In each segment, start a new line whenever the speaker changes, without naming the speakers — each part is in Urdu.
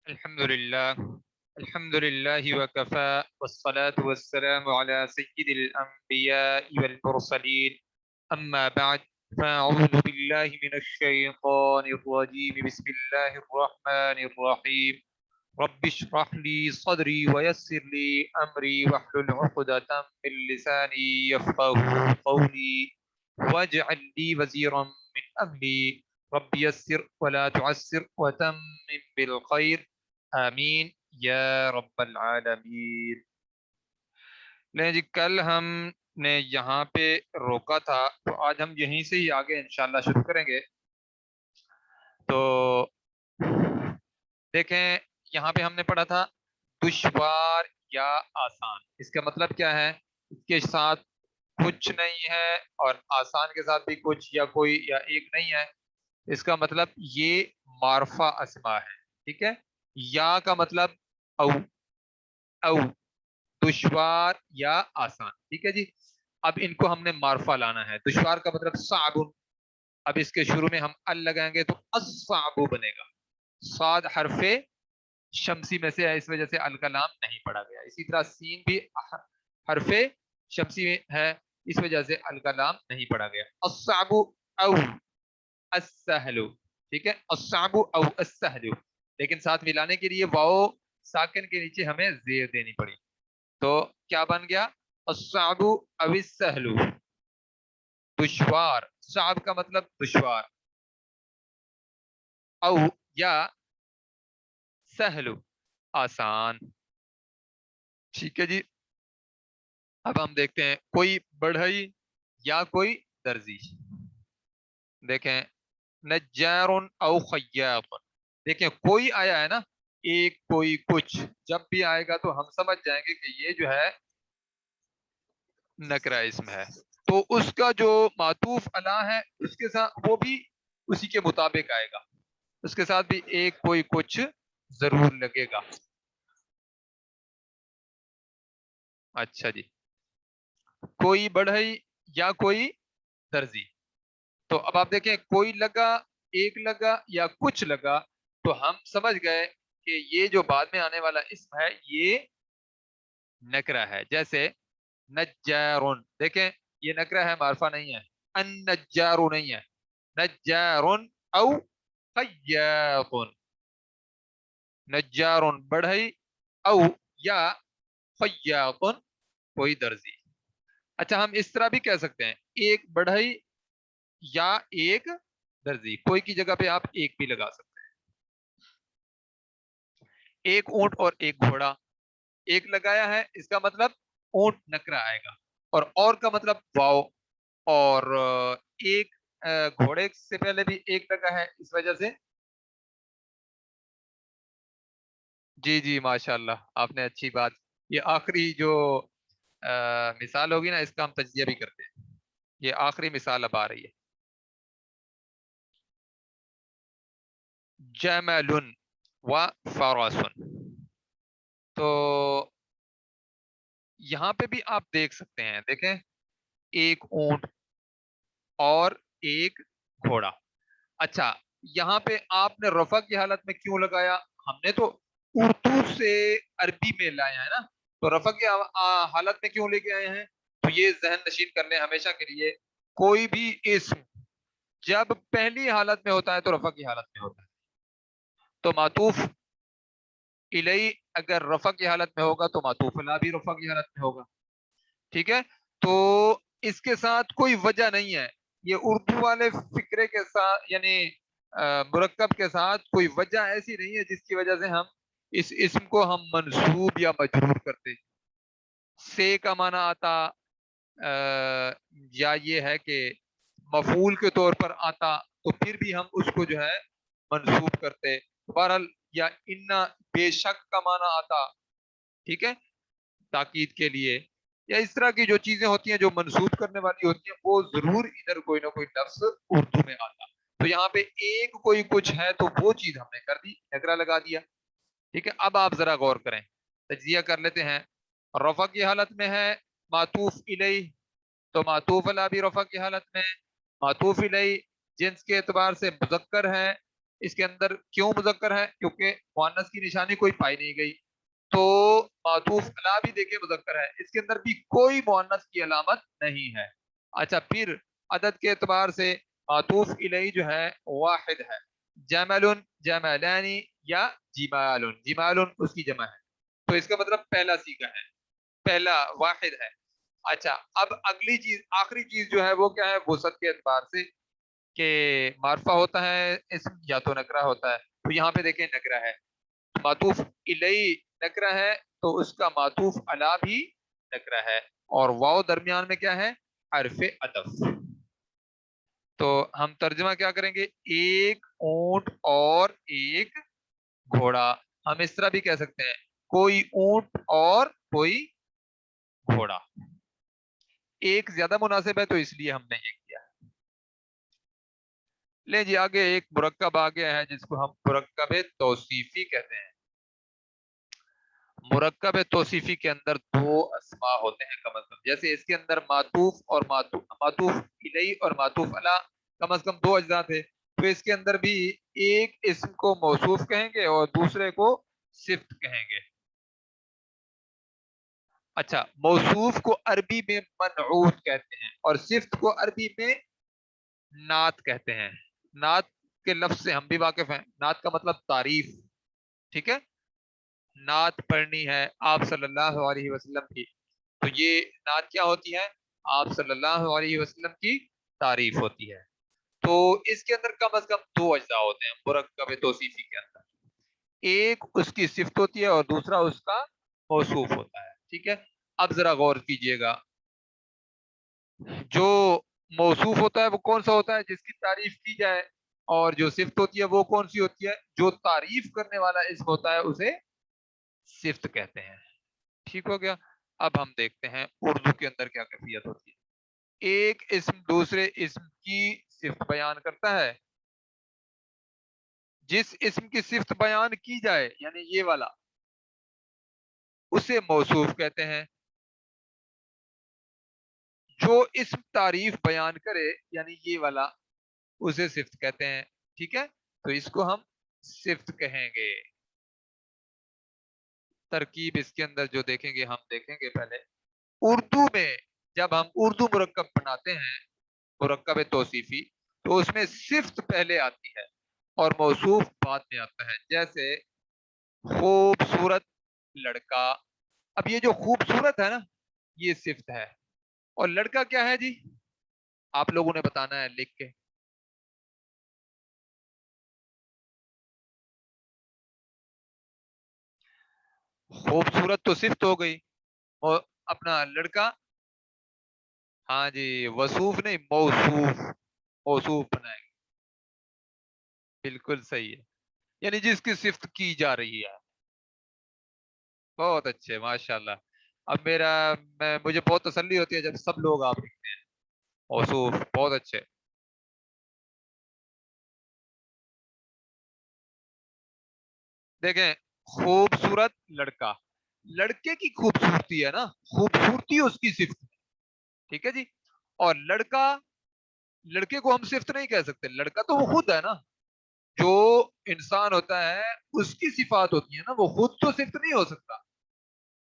الحمد لله الحمد لله وكفى والصلاة والسلام على سيد الأنبياء والمرسلين أما بعد فأعوذ بالله من الشيطان الرجيم بسم الله الرحمن الرحيم رب اشرح لي صدري ويسر لي أمري واحلل عقدة من لساني يفقهوا قولي واجعل لي وزيرا من أهلي رب يسر ولا تعسر وتمم بالخير آمین یا رب العالمین۔ لیں جی، کل ہم نے یہاں پہ روکا تھا تو آج ہم یہیں سے ہی آگے انشاءاللہ شروع کریں گے۔ تو دیکھیں، یہاں پہ ہم نے پڑھا تھا دشوار یا آسان۔ اس کا مطلب کیا ہے؟ اس کے ساتھ کچھ نہیں ہے اور آسان کے ساتھ بھی کچھ یا کوئی یا ایک نہیں ہے۔ اس کا مطلب یہ معرفہ اسما ہے، ٹھیک ہے۔ یا کا مطلب او او دشوار یا آسان، ٹھیک ہے جی۔ اب ان کو ہم نے معرفہ لانا ہے۔ دشوار کا مطلب صعب، اب اس کے شروع میں ہم ال لگائیں گے تو الصعب بنے گا۔ صاد حرف شمسی میں سے ہے، اس وجہ سے ال کا نام نہیں پڑا گیا۔ اسی طرح سین بھی حرف شمسی میں ہے، اس وجہ سے ال کا نام نہیں پڑا گیا۔ الصعب او السہل، ٹھیک ہے، الصعب او السہل، لیکن ساتھ ملانے کے لیے واو ساکن کے نیچے ہمیں زیر دینی پڑی، تو کیا بن گیا؟ الصعب او السہل، دشوار۔ صعب کا مطلب دشوار، او یا سہل آسان، ٹھیک ہے جی۔ اب ہم دیکھتے ہیں کوئی بڑھئی یا کوئی درزی۔ دیکھیں نجار او خیاط، دیکھیں کوئی آیا ہے نا، ایک کوئی کچھ، جب بھی آئے گا تو ہم سمجھ جائیں گے کہ یہ جو ہے نکرہ اسم ہے، تو اس کا جو معطوف علی ہے اس کے ساتھ وہ بھی اسی کے مطابق آئے گا، اس کے ساتھ بھی ایک کوئی کچھ ضرور لگے گا۔ اچھا جی، کوئی بڑھئی یا کوئی درزی، تو اب آپ دیکھیں کوئی لگا، ایک لگا یا کچھ لگا، تو ہم سمجھ گئے کہ یہ جو بعد میں آنے والا اسم ہے یہ نکرہ ہے۔ جیسے نجارن، دیکھیں یہ نکرہ ہے، معرفہ نہیں ہے۔ ان نجار نہیں ہے، نجارن او خیاط، نجارن بڑھئی او یا خیاط کوئی درزی۔ اچھا، ہم اس طرح بھی کہہ سکتے ہیں ایک بڑھئی یا ایک درزی، کوئی کی جگہ پہ آپ ایک بھی لگا سکتے ہیں۔ ایک اونٹ اور ایک گھوڑا، ایک لگایا ہے، اس کا مطلب اونٹ نکرہ آئے گا، اور کا مطلب واو، اور ایک گھوڑے سے پہلے بھی ایک لگا ہے، اس وجہ سے جی جی ماشاءاللہ آپ نے اچھی بات، یہ آخری جو مثال ہوگی نا، اس کا ہم تجزیہ بھی کرتے ہیں، یہ آخری مثال اب آ رہی ہے۔ جمل و فرس، تو یہاں پہ بھی آپ دیکھ سکتے ہیں، دیکھیں ایک اونٹ اور ایک گھوڑا۔ اچھا، یہاں پہ آپ نے رفع کی حالت میں کیوں لگایا؟ ہم نے تو اردو سے عربی میں لایا ہے نا، تو رفع کی حالت میں کیوں لے کے آئے ہیں؟ تو یہ ذہن نشین کر لیں ہمیشہ کے لیے، کوئی بھی اسم جب پہلی حالت میں ہوتا ہے تو رفع کی حالت میں ہوتا ہے، تو معطوف الی اگر رفع کی حالت میں ہوگا تو معطوف الی بھی رفع کی حالت میں ہوگا، ٹھیک ہے۔ تو اس کے ساتھ کوئی وجہ نہیں ہے، یہ اردو والے فکرے کے ساتھ یعنی مرکب کے ساتھ کوئی وجہ ایسی نہیں ہے جس کی وجہ سے ہم اس اسم کو ہم منصوب یا مجرور کرتے۔ سے کا معنی آتا یا یہ ہے کہ مفعول کے طور پر آتا، تو پھر بھی ہم اس کو جو ہے منصوب کرتے۔ بہرحال یا انا بے شک کا معنی آتا، ٹھیک ہے، تاکید کے لیے، یا اس طرح کی جو چیزیں ہوتی ہیں جو منسوب کرنے والی ہوتی ہیں، وہ ضرور ادھر کوئی نہ کوئی لفظ اردو میں آتا۔ تو یہاں پہ ایک کوئی کچھ ہے تو وہ چیز ہم نے کر دی، نکرہ لگا دیا، ٹھیک ہے۔ اب آپ ذرا غور کریں، تجزیہ کر لیتے ہیں۔ رفع کی حالت میں ہے معطوف الیہ، تو معطوف الی بھی رفع کی حالت میں، معطوف الیہ جنس کے اعتبار سے مذکر ہے، اس کے اندر کیوں مذکر ہے؟ کیونکہ مؤنث کی نشانی کوئی پائی نہیں گئی. تو معطوف علی بھی دیکھیں مذکر ہے، اس کے اندر بھی کوئی مؤنث کی علامت نہیں ہے. اچھا پھر عدد کے اعتبار سے معطوف الیہ جو ہے واحد ہے. جمل، جملانی یا جمال، جمال اس کی جمع ہے. تو اس کا مطلب پہلا صیغہ ہے، پہلا واحد ہے. اچھا اب اگلی چیز، آخری چیز جو ہے وہ کیا ہے؟ وسعت کے اعتبار سے کہ معرفہ ہوتا ہے اسم یا تو نکرہ ہوتا ہے. تو یہاں پہ دیکھیں نکرہ ہے، معطوف الیہ نکرہ ہے تو اس کا معطوف علی بھی نکرہ ہے، اور واو درمیان میں کیا ہے؟ حرف عطف. تو ہم ترجمہ کیا کریں گے؟ ایک اونٹ اور ایک گھوڑا. ہم اس طرح بھی کہہ سکتے ہیں کوئی اونٹ اور کوئی گھوڑا. ایک زیادہ مناسب ہے تو اس لیے ہم نے یہ کیا. لیں جی آگے ایک مرکب آگے ہے جس کو ہم مرکب توصیفی کہتے ہیں. مرکب توصیفی کے اندر دو اسماء ہوتے ہیں کم از کم. جیسے اس کے اندر معطوف اور معطوف الیہ اور معطوف علی کم از کم دو اجزاء تھے، تو اس کے اندر بھی ایک اسم کو موصوف کہیں گے اور دوسرے کو صفت کہیں گے. اچھا موصوف کو عربی میں منعوت کہتے ہیں اور صفت کو عربی میں نعت کہتے ہیں. نعت کے لفظ سے ہم بھی واقف ہیں. نعت کا مطلب تعریف، ٹھیک ہے؟ نعت پڑھنی ہے آپ صلی اللہ علیہ وسلم کی، تو یہ نعت کیا ہوتی ہے؟ آپ صلی اللہ علیہ وسلم کی تعریف ہوتی ہے. تو اس کے اندر کم از کم دو اجزاء ہوتے ہیں مرکب توصیفی کے اندر. ایک اس کی صفت ہوتی ہے اور دوسرا اس کا موصوف ہوتا ہے. ٹھیک ہے، اب ذرا غور کیجئے گا، جو موصوف ہوتا ہے وہ کون سا ہوتا ہے؟ جس کی تعریف کی جائے. اور جو صفت ہوتی ہے وہ کون سی ہوتی ہے؟ جو تعریف کرنے والا اسم ہوتا ہے اسے صفت کہتے ہیں. ٹھیک ہو گیا؟ اب ہم دیکھتے ہیں اردو کے اندر کیا کیفیت ہوتی ہے. ایک اسم دوسرے اسم کی صفت بیان کرتا ہے. جس اسم کی صفت بیان کی جائے یعنی یہ والا، اسے موصوف کہتے ہیں. جو اسم تعریف بیان کرے یعنی یہ والا، اسے صفت کہتے ہیں. ٹھیک ہے، تو اس کو ہم صفت کہیں گے. ترکیب اس کے اندر جو دیکھیں گے ہم دیکھیں گے پہلے اردو میں جب ہم اردو مرکب بناتے ہیں مرکب توصیفی، تو اس میں صفت پہلے آتی ہے اور موصوف بعد میں آتا ہے. جیسے خوبصورت لڑکا. اب یہ جو خوبصورت ہے نا یہ صفت ہے، اور لڑکا کیا ہے جی؟ آپ لوگوں نے بتانا ہے لکھ کے. خوبصورت تو صفت ہو گئی، اور اپنا لڑکا، ہاں جی وصوف نہیں موصوف، موصوف بنائیں گے. بالکل صحیح ہے، یعنی جس کی صفت کی جا رہی ہے. بہت اچھے ماشاء اللہ. اب مجھے بہت تسلی ہوتی ہے جب سب لوگ آپ لکھتے ہیں موصوف. بہت اچھے. دیکھیں خوبصورت لڑکا، لڑکے کی خوبصورتی ہے نا، خوبصورتی اس کی صفت ہے. ٹھیک ہے جی. اور لڑکا، لڑکے کو ہم صفت نہیں کہہ سکتے، لڑکا تو وہ خود ہے نا. جو انسان ہوتا ہے اس کی صفات ہوتی ہیں نا، وہ خود تو صفت نہیں ہو سکتا.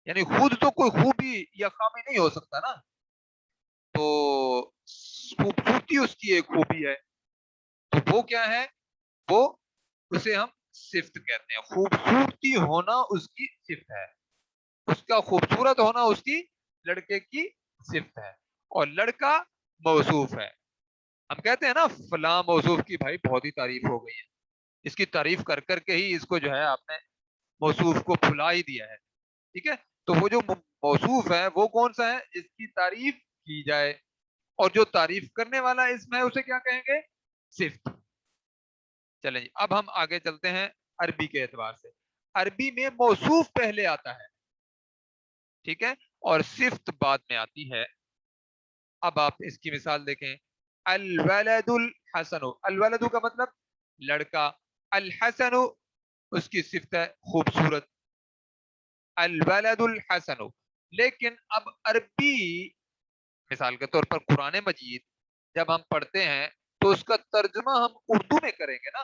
یعنی خود تو کوئی خوبی یا خامی نہیں ہو سکتا نا. تو خوبصورتی اس کی ایک خوبی ہے، تو وہ کیا ہے؟ وہ اسے ہم صفت کہتے ہیں. خوبصورتی ہونا اس کی صفت ہے، اس کا خوبصورت ہونا اس کی، لڑکے کی صفت ہے. اور لڑکا موصوف ہے. ہم کہتے ہیں نا فلاں موصوف کی بھائی بہت ہی تعریف ہو گئی ہے، اس کی تعریف کر کر کے ہی اس کو جو ہے آپ نے موصوف کو بھلا ہی دیا ہے. ٹھیک ہے، تو وہ جو موصوف ہے وہ کون سا ہے؟ جس کی تعریف کی جائے، اور جو تعریف کرنے والا اسم ہے اسے کیا کہیں گے؟ صفت. چلیں جی اب ہم آگے چلتے ہیں عربی کے اعتبار سے. عربی میں موصوف پہلے آتا ہے، ٹھیک ہے، اور صفت بعد میں آتی ہے. اب آپ اس کی مثال دیکھیں. الولد الحسن، الولد کا مطلب لڑکا، الحسن اس کی صفت ہے خوبصورت. الولد الحسن. لیکن اب عربی مثال کے طور پر قرآن مجید جب ہم پڑھتے ہیں تو اس کا ترجمہ ہم اردو میں کریں گے نا.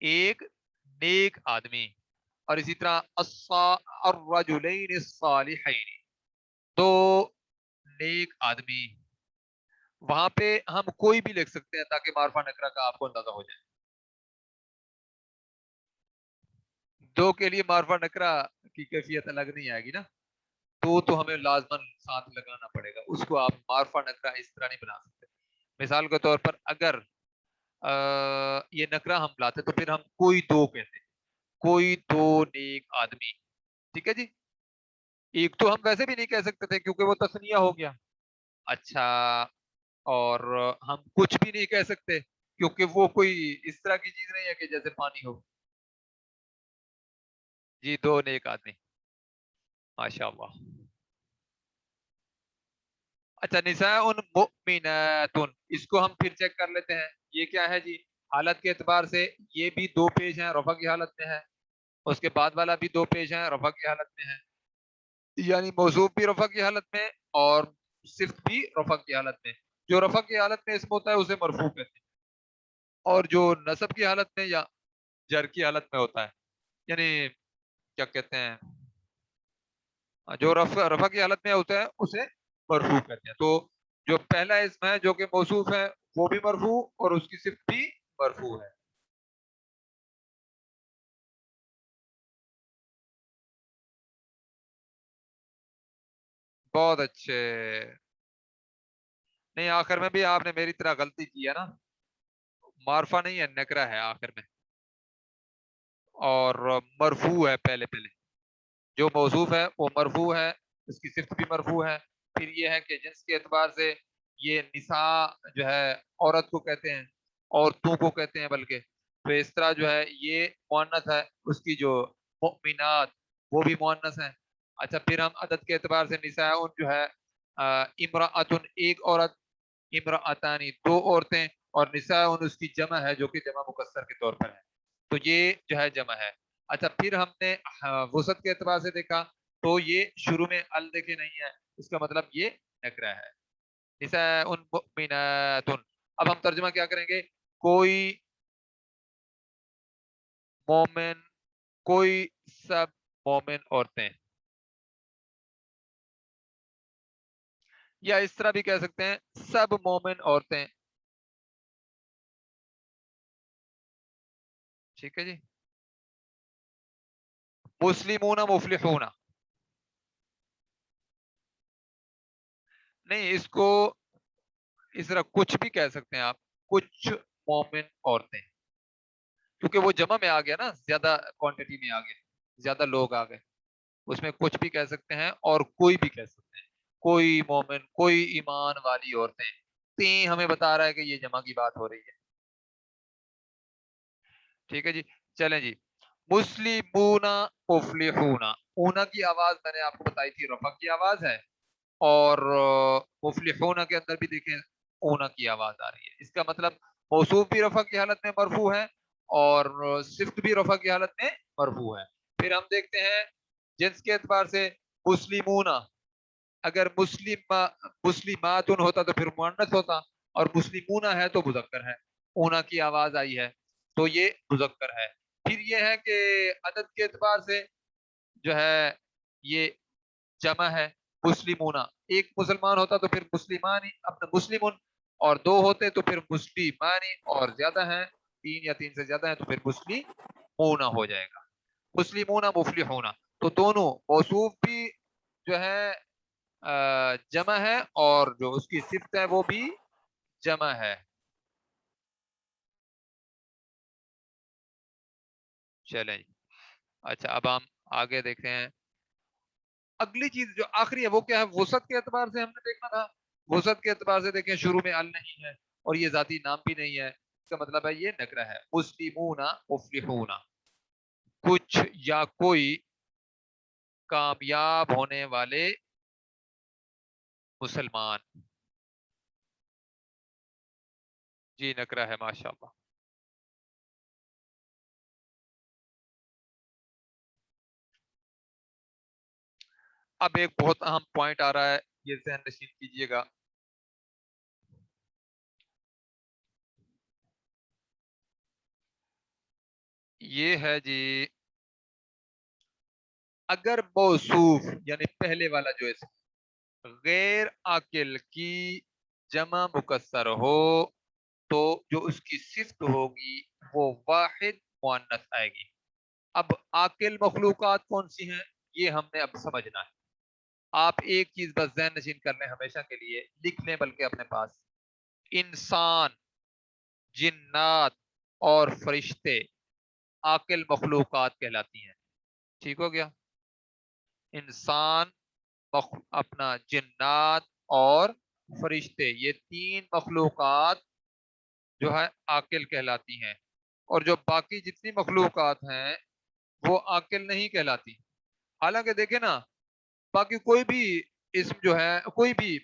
ایک نیک آدمی، اور اسی طرح الرجلین الصالحین، دو نیک آدمی، وہاں پہ ہم کوئی بھی لکھ سکتے ہیں تاکہ معرفہ نکرہ کا آپ کو اندازہ ہو جائے. دو کے لیے معرفہ نکرہ کی کیفیت الگ نہیں آئے گی نا، تو ہمیں لازماً ساتھ لگانا پڑے گا. اس کو آپ معرفہ نکرہ اس طرح نہیں بنا سکتے. مثال کے طور پر اگر یہ نکرہ ہم لاتے تو پھر ہم کوئی دو کہتے، کوئی دو نیک آدمی. ٹھیک ہے جی. ایک تو ہم ویسے بھی نہیں کہہ سکتے تھے کیونکہ وہ تثنیہ ہو گیا. اچھا، اور ہم کچھ بھی نہیں کہہ سکتے کیونکہ وہ کوئی اس طرح کی چیز نہیں ہے کہ جیسے پانی ہو. جی، دو نیک آدمی، ماشاء اللہ. اچھا، نساء مؤمنات، اس کو ہم پھر چیک کر لیتے ہیں. یہ کیا ہے جی؟ حالت کے اعتبار سے یہ بھی دو پیش ہیں، رفع کی حالت میں ہے. اس کے بعد والا بھی دو پیش ہیں، رفع کی حالت میں ہے. یعنی موصوف بھی رفع کی حالت میں اور صفت بھی رفع کی حالت میں. جو رفع کی حالت میں اسم ہوتا ہے اسے مرفوع کہتے ہیں، اور جو نصب کی حالت میں یا جر کی حالت میں ہوتا ہے، یعنی کیا کہتے ہیں، جو رفع کی حالت میں ہوتا ہے اسے مرفوع کہتے ہیں. تو جو پہلا اسم ہے جو کہ موصوف ہے وہ بھی مرفوع اور اس کی صفت بھی مرفوع ہے. بہت اچھے. نہیں، آخر میں بھی آپ نے میری طرح غلطی کی ہے نا. معرفہ نہیں ہے، نکرہ ہے آخر میں، اور مرفوع ہے پہلے پہلے. جو موصوف ہے وہ مرفوع ہے، اس کی صفت بھی مرفوع ہے. پھر یہ ہے کہ جنس کے اعتبار سے یہ نساء جو ہے عورت کو کہتے ہیں، عورتوں کو کہتے ہیں بلکہ. تو اس طرح جو ہے یہ مؤنث ہے، اس کی جو مؤمنات وہ بھی مؤنث ہیں. اچھا، پھر ہم عدد کے اعتبار سے نساء جو ہے امرأتن ایک عورت، امرأتانی دو عورتیں، اور نساء اس کی جمع ہے جو کہ جمع مکسر کے طور پر ہے. تو یہ جو ہے جمع ہے. اچھا، پھر ہم نے وسعت کے اعتبار سے دیکھا تو یہ شروع میں ال دیکھے نہیں ہے، اس کا مطلب یہ نکرہ ہے. نساء مؤمنات. اب ہم ترجمہ کیا کریں گے؟ کوئی مومن، کوئی سب مومن عورتیں، یا اس طرح بھی کہہ سکتے ہیں سب مومن عورتیں. ٹھیک ہے جی. مسلمون مفلحون، نہیں، اس کو اس طرح کچھ بھی کہہ سکتے ہیں آپ، کچھ مومن عورتیں، کیونکہ وہ جمع میں آ گیا نا، زیادہ کوانٹٹی میں آ گئے، زیادہ لوگ آ گئے. اس میں کچھ بھی کہہ سکتے ہیں اور کوئی بھی کہہ سکتے ہیں. کوئی مومن، کوئی ایمان والی عورتیں، تین ہمیں بتا رہا ہے کہ یہ جمع کی بات ہو رہی ہے. ٹھیک ہے جی. چلیں جی. مسلمون مفلحون، اونا کی آواز میں نے آپ کو بتائی تھی رفع کی آواز ہے، اور مفلحون کے اندر بھی دیکھیں اونا کی آواز آ رہی ہے. اس کا مطلب موصوف بھی رفع کی حالت میں مرفوع ہے اور صفت بھی رفع کی حالت میں مرفوع ہے. پھر ہم دیکھتے ہیں جنس کے اعتبار سے مسلمون، اگر مسلمات ہوتا تو پھر مؤنث ہوتا، اور مسلمون ہے تو مذکر ہے. اونا کی آواز آئی ہے تو یہ مذکر ہے. پھر یہ ہے کہ عدد کے اعتبار سے جو ہے یہ جمع ہے. مسلمون، ایک مسلمان ہوتا تو پھر مسلمانی اپنا مسلمون، اور دو ہوتے تو پھر مسلمانی، اور زیادہ ہیں تین یا تین سے زیادہ ہیں تو پھر مسلمون ہو جائے گا. مسلمون مفلحون، تو دونوں موصوف بھی جو ہے جمع ہے اور جو اس کی صفت ہے وہ بھی جمع ہے. چلیں جی. اچھا، اب ہم آگے دیکھتے ہیں. اگلی چیز جو آخری ہے وہ کیا ہے؟ وسعت کے اعتبار سے ہم نے دیکھنا تھا. وسعت کے اعتبار سے دیکھیں شروع میں ال نہیں ہے اور یہ ذاتی نام بھی نہیں ہے، اس کا مطلب ہے یہ نکرہ ہے. مسلمون مفلحون، کچھ یا کوئی کامیاب ہونے والے مسلمان. جی، نکرہ ہے، ماشاء اللہ. اب ایک بہت اہم پوائنٹ آ رہا ہے، یہ ذہن نشین کیجئے گا. یہ ہے جی، اگر موصوف یعنی پہلے والا جو اسم غیر عاقل کی جمع مکسر ہو تو جو اس کی صفت ہوگی وہ واحد مؤنث آئے گی۔ اب عاقل مخلوقات کون سی ہیں یہ ہم نے اب سمجھنا ہے۔ آپ ایک چیز بس ذہن نشین کر لیں ہمیشہ کے لیے، لکھ لیں بلکہ اپنے پاس، انسان، جنات اور فرشتے عاقل مخلوقات کہلاتی ہیں۔ ٹھیک ہو گیا؟ انسان، اپنا جنات اور فرشتے، یہ تین مخلوقات جو ہے عاقل کہلاتی ہیں، اور جو باقی جتنی مخلوقات ہیں وہ عاقل نہیں کہلاتی۔ حالانکہ دیکھیں نا، باقی کوئی بھی اسم جو ہے، کوئی بھی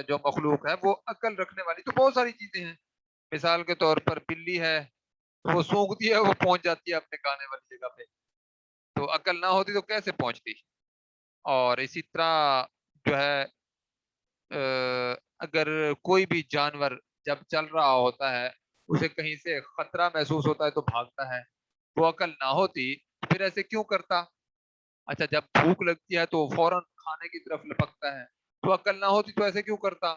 جو مخلوق ہے وہ عقل رکھنے والی تو بہت ساری چیزیں ہیں۔ مثال کے طور پر بلی ہے، وہ سونگتی ہے، وہ پہنچ جاتی ہے اپنے کھانے والی جگہ پہ، تو عقل نہ ہوتی تو کیسے پہنچتی؟ اور اسی طرح جو ہے اگر کوئی بھی جانور جب چل رہا ہوتا ہے، اسے کہیں سے خطرہ محسوس ہوتا ہے تو بھاگتا ہے، وہ عقل نہ ہوتی پھر ایسے کیوں کرتا؟ اچھا، جب بھوک لگتی ہے تو فوراً کھانے کی طرف لپکتا ہے، تو عقل نہ ہوتی تو ایسے کیوں کرتا؟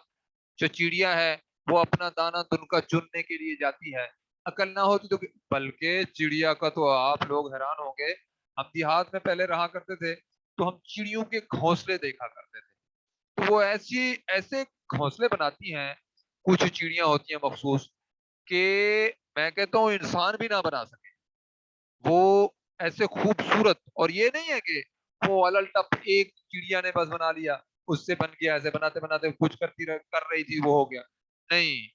جو چڑیا ہے وہ اپنا دانہ دن کا چننے کے لیے جاتی ہے، عقل نہ ہوتی تو بلکہ چڑیا کا تو آپ لوگ حیران ہوں گے، ہم دیہات میں پہلے رہا کرتے تھے تو ہم چڑیوں کے گھونسلے دیکھا کرتے تھے، تو وہ ایسے گھونسلے بناتی ہیں، کچھ چڑیاں ہوتی ہیں مخصوص کہ میں کہتا ہوں انسان بھی نہ بنا سکے، وہ ایسے خوبصورت، اور یہ نہیں ہے کہ وہ الل ٹپ ایک چڑیا نے بس بنا لیا، اس سے بن گیا، ایسے بناتے بناتے کچھ کر رہی تھی وہ ہو گیا، نہیں،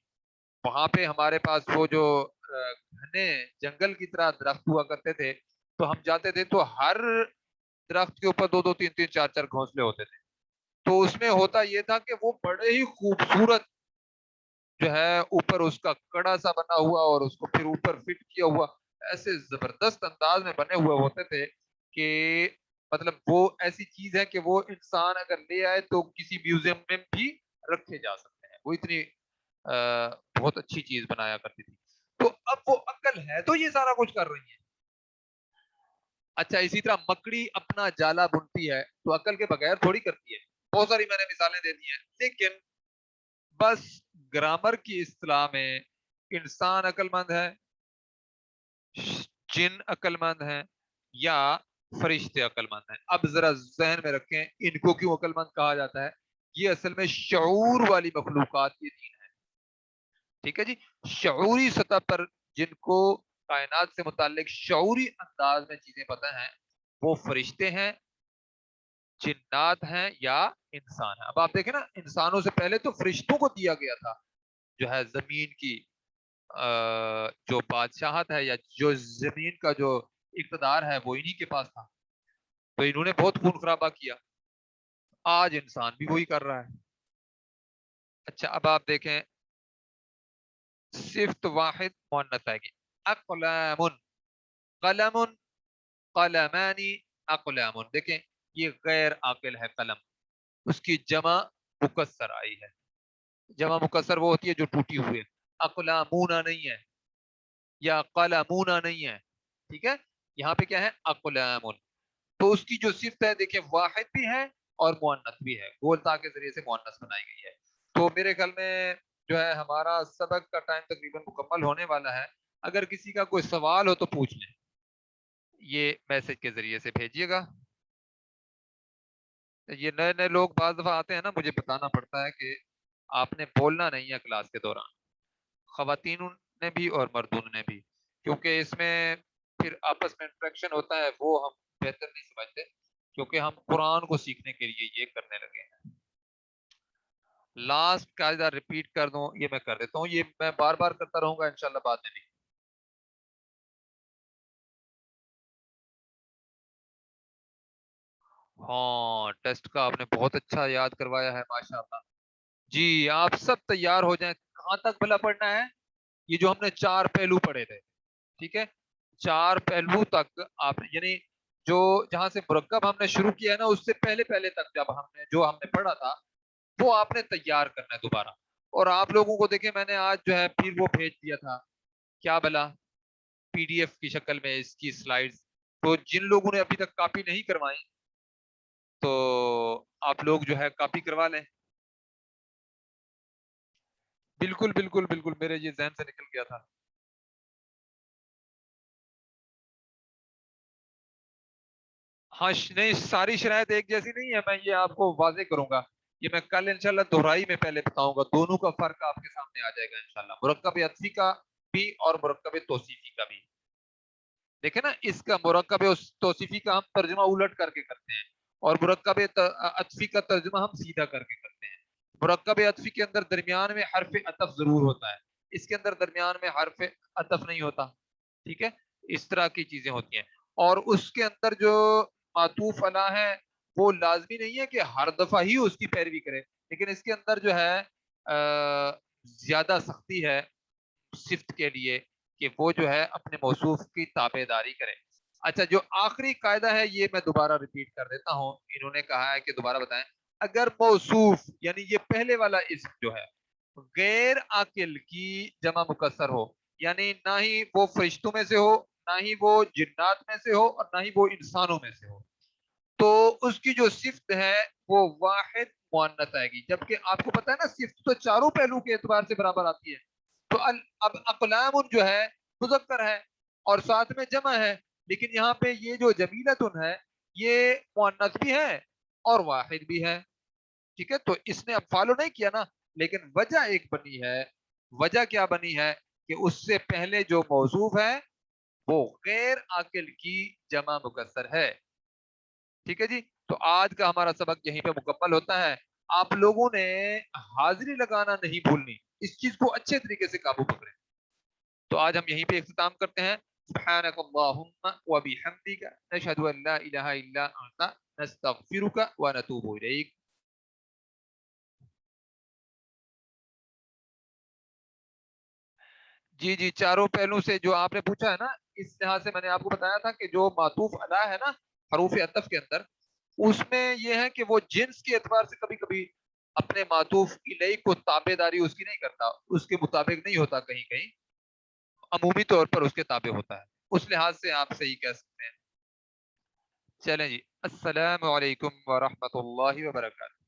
وہاں پہ ہمارے پاس وہ جو گھنے جنگل کی طرح درخت ہوا کرتے تھے، تو ہم جاتے تھے تو ہر درخت کے اوپر دو دو تین تین چار چار گھونسلے ہوتے تھے، تو اس میں ہوتا یہ تھا کہ وہ بڑے ہی خوبصورت جو ہے اوپر اس کا کڑا سا بنا ہوا اور اس کو پھر اوپر فٹ کیا ہوا، ایسے زبردست انداز میں بنے ہوئے ہوتے تھے کہ مطلب وہ ایسی چیز ہے کہ وہ انسان اگر لے آئے تو کسی میوزیم میں بھی رکھے جا سکتے ہیں، وہ اتنی بہت اچھی چیز بنایا کرتی تھی۔ تو اب وہ عقل ہے تو یہ سارا کچھ کر رہی ہے۔ اچھا، اسی طرح مکڑی اپنا جالا بنتی ہے تو عقل کے بغیر تھوڑی کرتی ہے، بہت ساری میں نے مثالیں دے دی ہیں، لیکن بس گرامر کی اصطلاح میں انسان عقل مند ہے، جن عقل مند ہیں، یا فرشتے عقل مند ہیں۔ اب ذرا ذہن میں رکھیں ان کو کیوں عقل مند کہا جاتا ہے، یہ اصل میں شعور والی مخلوقات کی دین ہے، ٹھیک ہے جی، شعوری سطح پر جن کو کائنات سے متعلق شعوری انداز میں چیزیں پتہ ہیں، وہ فرشتے ہیں، جنات ہیں، یا انسان ہیں۔ اب آپ دیکھیں نا، انسانوں سے پہلے تو فرشتوں کو دیا گیا تھا جو ہے زمین کی جو بادشاہت ہے، یا جو زمین کا جو اقتدار ہے وہ انہی کے پاس تھا، تو انہوں نے بہت خون خرابہ کیا، آج انسان بھی وہی کر رہا ہے۔ اچھا، اب آپ دیکھیں صفت واحد مؤنث آئے گی، اقلام، قلم، قلمانی، اقلام، دیکھیں یہ غیر عاقل ہے قلم، اس کی جمع مکسر آئی ہے، جمع مکسر وہ ہوتی ہے جو ٹوٹی ہوئی ہے، اقلامونا نہیں ہے، یا قلمونا نہیں ہے، ٹھیک ہے، یہاں پہ کیا ہے؟ اقلام، تو اس کی جو صفت ہے دیکھیں واحد بھی ہے اور مؤنث بھی ہے، گولتا کے ذریعے سے مؤنث بنائی گئی ہے۔ تو میرے خیال میں جو ہے ہمارا سبق کا ٹائم تقریباً مکمل ہونے والا ہے، اگر کسی کا کوئی سوال ہو تو پوچھ لیں، یہ میسج کے ذریعے سے بھیجیے گا۔ یہ نئے نئے لوگ بعض دفعہ آتے ہیں نا، مجھے بتانا پڑتا ہے کہ آپ نے بولنا نہیں ہے کلاس کے دوران، خواتین نے بھی اور مردوں نے بھی، کیونکہ اس میں پھر آپس میں انٹریکشن ہوتا ہے، وہ ہم بہتر نہیں سمجھتے، کیونکہ ہم قرآن کو سیکھنے کے لیے یہ کرنے لگے ہیں۔ لاسٹ قاعدہ ریپیٹ کر دوں، یہ میں کر دیتا ہوں، یہ میں بار بار کرتا رہوں گا انشاءاللہ بعد میں بھی۔ ہاں، ٹیسٹ کا آپ نے بہت اچھا یاد کروایا ہے، ماشاءاللہ جی، آپ سب تیار ہو جائیں۔ کہاں تک بھلا پڑھنا ہے؟ یہ جو ہم نے چار پہلو پڑھے تھے، ٹھیک ہے، چار پہلو تک آپ یعنی جو جہاں سے مرکب ہم نے شروع کیا ہے نا، اس سے پہلے پہلے تک جب ہم نے جو ہم نے پڑھا تھا وہ آپ نے تیار کرنا ہے دوبارہ، اور آپ لوگوں کو دیکھیں میں نے آج جو ہے پھر وہ بھیج دیا تھا، کیا بلا PDF کی شکل میں اس کی سلائیڈز. تو جن لوگوں نے ابھی تک کاپی نہیں کروائی تو آپ لوگ جو ہے کاپی کروا لیں. بالکل بالکل بالکل میرے یہ ذہن سے نکل گیا تھا. ہاں نہیں، ساری شرائط ایک جیسی نہیں ہے، میں یہ آپ کو واضح کروں گا. یہ میں کل انشاءاللہ دہرائی میں پہلے بتاؤں گا، دونوں کا فرق آپ کے سامنے آ جائے گا انشاءاللہ، مرکب عطفی کا بھی اور مرکب توصیفی کا بھی. دیکھیں نا، اس کا مرکب توصیفی کا ہم ترجمہ الٹ کر کے کرتے ہیں، اور مرکب عطفی کا ترجمہ ہم سیدھا کر کے کرتے ہیں. مرکب عطفی کے اندر درمیان میں حرف عطف ضرور ہوتا ہے، اس کے اندر درمیان میں حرف عطف نہیں ہوتا. ٹھیک ہے، اس طرح کی چیزیں ہوتی ہیں. اور اس کے اندر جو معطوف علیہ ہے وہ لازمی نہیں ہے کہ ہر دفعہ ہی اس کی پیروی کرے، لیکن اس کے اندر جو ہے زیادہ سختی ہے صفت کے لیے کہ وہ جو ہے اپنے موصوف کی تابع داری کرے. اچھا، جو آخری قاعدہ ہے یہ میں دوبارہ ریپیٹ کر دیتا ہوں، انہوں نے کہا ہے کہ دوبارہ بتائیں. اگر موصوف یعنی یہ پہلے والا اسم جو ہے غیر عاقل کی جمع مکسر ہو، یعنی نہ ہی وہ فرشتوں میں سے ہو، نہ ہی وہ جنات میں سے ہو، اور نہ ہی وہ انسانوں میں سے ہو، تو اس کی جو صفت ہے وہ واحد مؤنث آئے گی. جبکہ آپ کو پتا ہے نا، صفت تو چاروں پہلو کے اعتبار سے برابر آتی ہے. تو اب اقلام جو ہے مذکر ہے اور ساتھ میں جمع ہے، لیکن یہاں پہ یہ جو جمیلتن ہے یہ مؤنث بھی ہے اور واحد بھی ہے. ٹھیک ہے، تو اس نے اب فالو نہیں کیا نا، لیکن وجہ ایک بنی ہے. وجہ کیا بنی ہے کہ اس سے پہلے جو موصوف ہے وہ غیر عاقل کی جمع مکسر ہے. ٹھیک ہے جی، تو آج کا ہمارا سبق یہیں پہ مکمل ہوتا ہے. آپ لوگوں نے حاضری لگانا نہیں بھولنی، اس چیز کو اچھے طریقے سے قابو پکڑیں. تو آج ہم یہیں پہ اختتام کرتے ہیں. سبحانک اللہم و بحمدک نشہد ان لا الہ الا انت نستغفرک و نتوب الیک. جی جی، چاروں پہلو سے جو آپ نے پوچھا ہے نا، اس لحاظ سے میں نے آپ کو بتایا تھا کہ جو معطوف علیہ ہے نا حروف عطف کے اندر، اس میں یہ ہے کہ وہ جنس کے اعتبار سے کبھی کبھی اپنے معطوف الیہ کو تابع داری اس کی نہیں کرتا، اس کے مطابق نہیں ہوتا، کہیں کہیں عمومی طور پر اس کے تابع ہوتا ہے. اس لحاظ سے آپ صحیح کہہ سکتے ہیں. چلیں جی، السلام علیکم ورحمۃ اللہ وبرکاتہ.